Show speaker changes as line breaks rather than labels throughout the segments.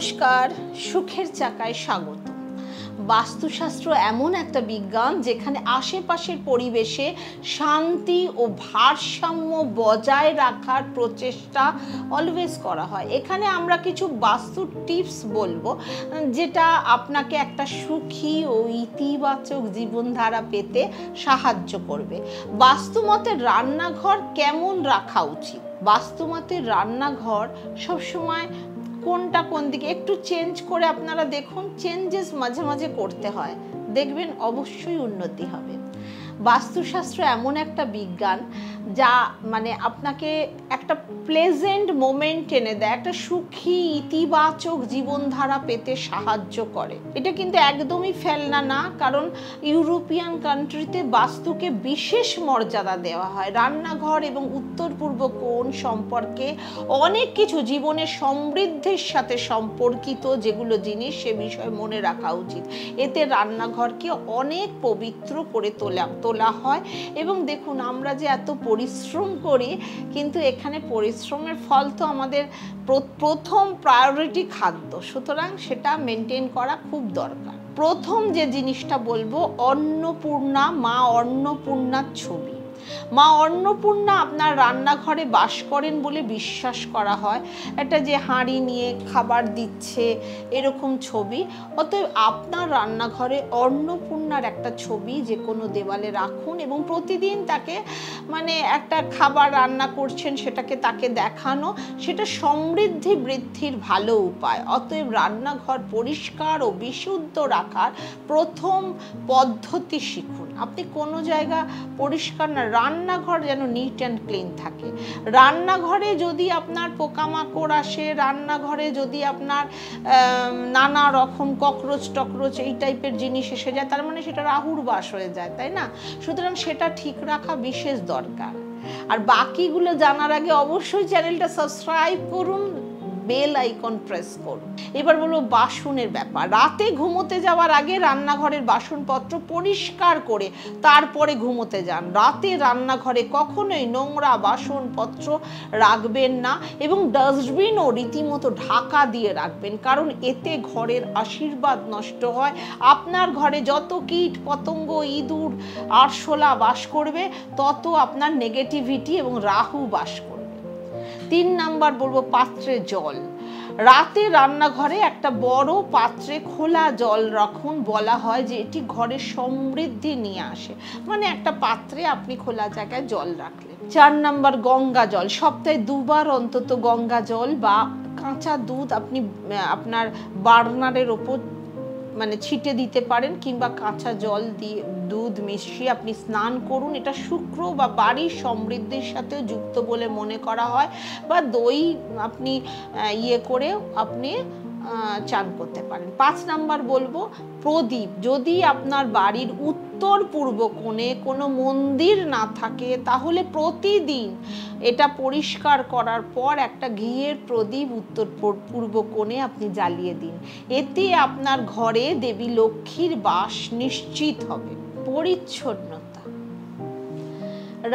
নমস্কার, সুখের চাকায় স্বাগত। বাস্তুশাস্ত্র এমন একটা বিজ্ঞান যেখানে আশেপাশের পরিবেশে শান্তি ও ভারসাম্য বজায় রাখার প্রচেষ্টা অলওয়েজ করা হয়। এখানে আমরা কিছু বাস্তু টিপস বলবো যেটা আপনাকে একটা সুখী ও ইতিবাচক জীবনধারা পেতে সাহায্য করবে। বাস্তুমতে রান্নাঘর কেমন রাখা উচিত? বাস্তুমতে রান্নাঘর সবসময় কোনটা কোন দিকে একটু চেঞ্জ করে আপনারা দেখুন, চেঞ্জেস মাঝে মাঝে করতে হয়, দেখবেন অবশ্যই উন্নতি হবে। বাস্তুশাস্ত্র এমন একটা বিজ্ঞান যা আপনাকে একটা প্লেজেন্ট মোমেন্ট এনে দেয়, একটা সুখী ইতিবাচক জীবনধারা পেতে সাহায্য করে। এটা কিন্তু একদমই ফেলনা না, কারণ ইউরোপিয়ান কান্ট্রিতে বাস্তুকে বিশেষ মর্যাদা দেওয়া হয়। রান্নাঘর এবং উত্তর পূর্ব কোণ সম্পর্কে অনেক কিছু জীবনের সমৃদ্ধির সাথে সম্পর্কিত যেগুলো জিনিস, সে বিষয়ে মনে রাখা উচিত। এতে রান্নাঘরকে অনেক পবিত্র করে তোলা হয়। এবং দেখুন, আমরা যে এত পরিশ্রম করি, কিন্তু এখানে পরিশ্রমের ফল তো আমাদের প্রথম প্রায়োরিটি খাদ্য, সুতরাং সেটা মেনটেন করা খুব দরকার। প্রথম যে জিনিসটা বলবো, অন্নপূর্ণা, মা অন্নপূর্ণার ছবি। মা অন্নপূর্ণা আপনার রান্নাঘরে বাস করেন বলে বিশ্বাস করা হয়। এটা যে হাঁড়ি নিয়ে খাবার দিচ্ছে এরকম ছবি, অতএব আপনার রান্নাঘরে অন্নপূর্ণার একটা ছবি যে কোনো দেওয়ালে রাখুন এবং প্রতিদিন তাকে একটা খাবার রান্না করছেন সেটাকে তাকে দেখানো, সেটা সমৃদ্ধি বৃদ্ধির ভালো উপায়। অতএব রান্নাঘর পরিষ্কার ও বিশুদ্ধ রাখার প্রথম পদ্ধতি শিখুন। আপনি কোনো জায়গা পরিষ্কার না, রান্নাঘর যেন নিট অ্যান্ড ক্লিন থাকে। রান্নাঘরে যদি আপনার পোকামাকড় আসে, রান্নাঘরে যদি আপনার নানা রকম ককরোচ টকরোচ এই টাইপের জিনিস এসে যায়, তার মানে সেটা রাহুর বাস হয়ে যায়, তাই না? সুতরাং সেটা ঠিক রাখা বিশেষ দরকার। আর বাকিগুলো জানার আগে অবশ্যই চ্যানেলটা সাবস্ক্রাইব করুন, বেল আইকন প্রেস করুন। এবার বলবো বাসনের ব্যাপার। রাতে ঘুমোতে যাওয়ার আগে রান্নাঘরের বাসনপত্র পরিষ্কার করে তারপরে ঘুমোতে যান। রাতে রান্নাঘরে কখনোই নোংরা বাসনপত্র রাখবেন না এবং ডাস্টবিনও রীতিমতো ঢাকা দিয়ে রাখবেন, কারণ এতে ঘরের আশীর্বাদ নষ্ট হয়। আপনার ঘরে যত কীট পতঙ্গ, ইঁদুর, আরশোলা বাস করবে, তত আপনার নেগেটিভিটি এবং রাহু বাস করবে। 3 নাম্বার বলবো পাত্রে জল। রাতে রান্নাঘরে একটা বড় পাত্রে খোলা জল রাখুন। বলা হয় যে এটি ঘরের সমৃদ্ধি নিয়ে আসে, একটা পাত্রে আপনি খোলা জায়গায় জল রাখলেন। 4 নাম্বার গঙ্গা জল। সপ্তাহে 2 বার অন্তত গঙ্গা জল বা কাঁচা দুধ আপনি আপনার বার্নারের ওপর ছিটে দিতে পারেন, কিংবা কাঁচা জল দিয়ে দুধ মিশিয়ে আপনি স্নান করুন। এটা শুক্র বা বাড়ির সমৃদ্ধির সাথে যুক্ত বলে মনে করা হয়। বা দই আপনি করেও আপনি চান করতে পারেন। 5 নাম্বার বলবো প্রদীপ। যদি আপনার বাড়ির উত্তর পূর্ব কোণে কোনো মন্দির না থাকে, তাহলে প্রতিদিন এটা পরিষ্কার করার পর একটা ঘিয়ের প্রদীপ উত্তর পূর্ব কোণে আপনি জ্বালিয়ে দিন। এতে আপনার ঘরে দেবী লক্ষ্মীর বাস নিশ্চিত হবে। পরিচ্ছন্নতা।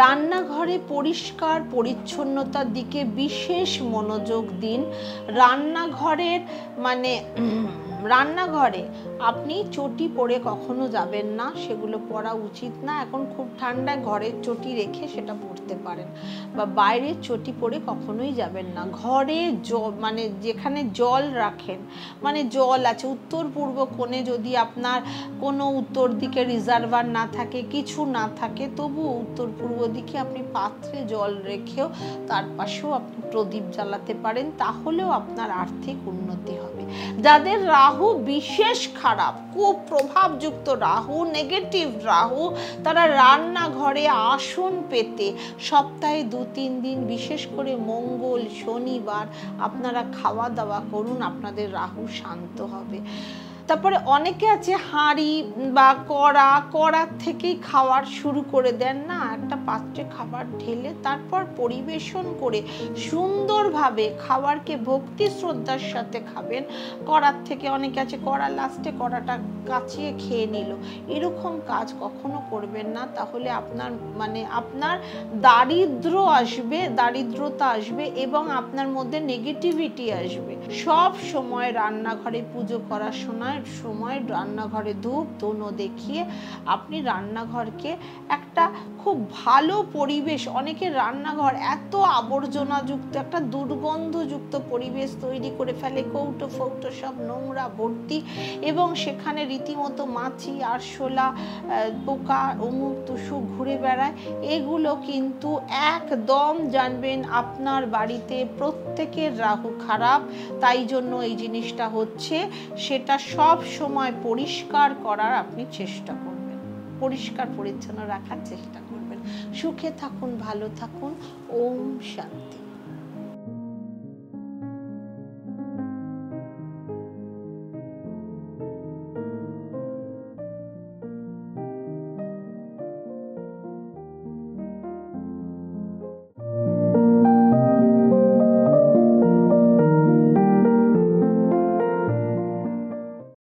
রান্নাঘরে পরিষ্কার পরিচ্ছন্নতার দিকে বিশেষ মনোযোগ দিন। রান্নাঘরে আপনি চটি পরে কখনো যাবেন না, সেগুলো পরা উচিত না। এখন খুব ঠান্ডায় ঘরের চটি রেখে সেটা পরতে পারেন, বা বাইরের চটি পরে কখনোই যাবেন না। ঘরে যেখানে জল রাখেন, জল আছে উত্তর পূর্ব কোণে, যদি আপনার কোনো উত্তর দিকে রিজার্ভার না থাকে, কিছু না থাকে, তবু উত্তর পূর্ব দিকে আপনি পাত্রে জল রেখেও তার পাশেও আপনি প্রদীপ জ্বালাতে পারেন, তাহলেও আপনার আর্থিক উন্নতি হবে। যাদের রাহু বিশেষ খারাপ, কুপ্রভাবযুক্ত রাহু, নেগেটিভ রাহু, তারা রান্নাঘরে আসন পেতে সপ্তাহে 2-3 দিন, বিশেষ করে মঙ্গল শনিবার, আপনারা খাওয়া দাওয়া করুন, আপনাদের রাহু শান্ত হবে। তারপরে অনেকে আছে হাঁড়ি বা কড়ার থেকেই খাওয়ার শুরু করে দেন না, একটা পাত্রে খাবার ঢেলে তারপর পরিবেশন করে সুন্দরভাবে খাবারকে ভক্তি শ্রদ্ধার সাথে খাবেন। কড়ার থেকে অনেকে আছে কড়া লাস্টে কড়াটা কাচিয়ে খেয়ে নিল, এরকম কাজ কখনো করবেন না। তাহলে আপনার দারিদ্রতা আসবে এবং আপনার মধ্যে নেগেটিভিটি আসবে। সব সময় রান্নাঘরে পুজো করার সময় রান্নাঘরে ধূপ ধুনো দেখিয়ে আপনি রান্নাঘরকে একটা খুব ভালো পরিবেশ, অনেকের রান্নাঘর এত আবর্জনাযুক্ত, একটা দুর্গন্ধযুক্ত পরিবেশ তৈরি করে ফেলে, কৌটো ফৌটো সব নোংরা ভর্তি, এবং সেখানে রীতিমতো মাছি আরশোলা পোকা অমুক তুসুক ঘুরে বেড়ায়। এগুলো কিন্তু একদম জানবেন আপনার বাড়িতে প্রত্যেকের রাহু খারাপ। তাই জন্য এই জিনিসটা হচ্ছে, সেটা সব সময় পরিষ্কার করার আপনি চেষ্টা করবেন, পরিষ্কার পরিচ্ছন্ন রাখার চেষ্টা করবেন। সুখে থাকুন, ভালো থাকুন। ওম শান্তি।